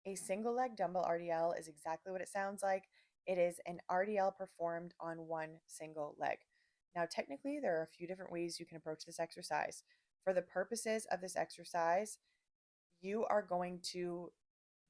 A single leg dumbbell RDL is exactly what it sounds like. It is an RDL performed on one single leg. Now, technically, there are a few different ways you can approach this exercise. For the purposes of this exercise, you are going to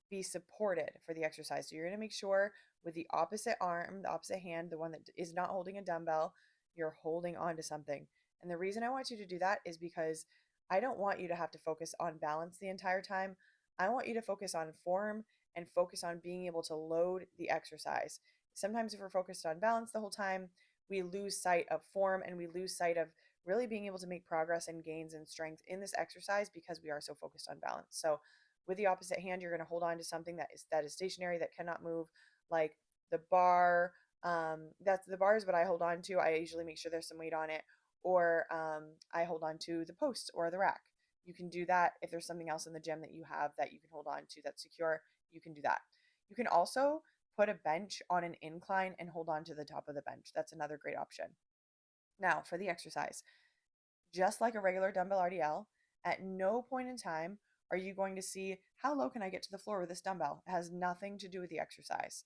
be supported for the exercise. So you're going to make sure with the opposite arm, the opposite hand, the one that is not holding a dumbbell, you're holding on to something. And the reason I want you to do that is because I don't want you to have to focus on balance the entire time. I want you to focus on form and focus on being able to load the exercise. Sometimes if we're focused on balance the whole time, we lose sight of form and we lose sight of really being able to make progress and gains in strength in this exercise because we are so focused on balance. So with the opposite hand, you're going to hold on to something that is stationary, that cannot move, like the bar. That's the bar is what I hold on to. I usually make sure there's some weight on it, or I hold on to the post or the rack. You can do that if there's something else in the gym that you have that you can hold on to that's secure. You can do that. You can also put a bench on an incline and hold on to the top of the bench. That's another great option. Now, for the exercise, just like a regular dumbbell RDL, at no point in time are you going to see how low can I get to the floor with this dumbbell. It has nothing to do with the exercise.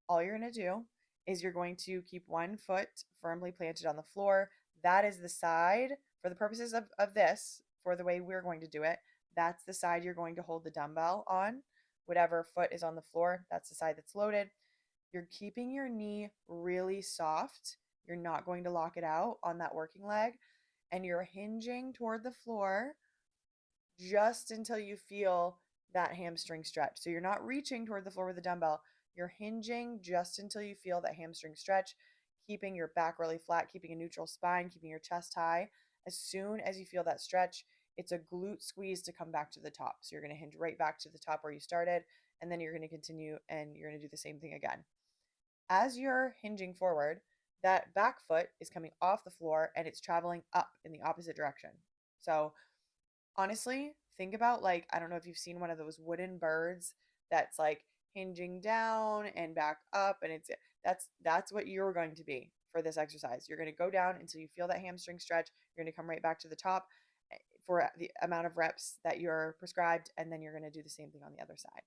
All you're going to do is you're going to keep one foot firmly planted on the floor. That is the side, for the purposes of this, for the way we're going to do it, that's the side you're going to hold the dumbbell on. Whatever foot is on the floor, that's the side that's loaded. You're keeping your knee really soft. You're not going to lock it out on that working leg. And you're hinging toward the floor just until you feel that hamstring stretch. So you're not reaching toward the floor with the dumbbell. You're hinging just until you feel that hamstring stretch, keeping your back really flat, keeping a neutral spine, keeping your chest high. As soon as you feel that stretch, it's a glute squeeze to come back to the top. So you're going to hinge right back to the top where you started, and then you're going to continue and you're going to do the same thing again. As you're hinging forward, that back foot is coming off the floor and it's traveling up in the opposite direction. So honestly, think about, like, I don't know if you've seen one of those wooden birds that's like hinging down and back up, and that's what you're going to be for this exercise. You're going to go down until you feel that hamstring stretch. You're going to come right back to the top for the amount of reps that you're prescribed, and then you're going to do the same thing on the other side.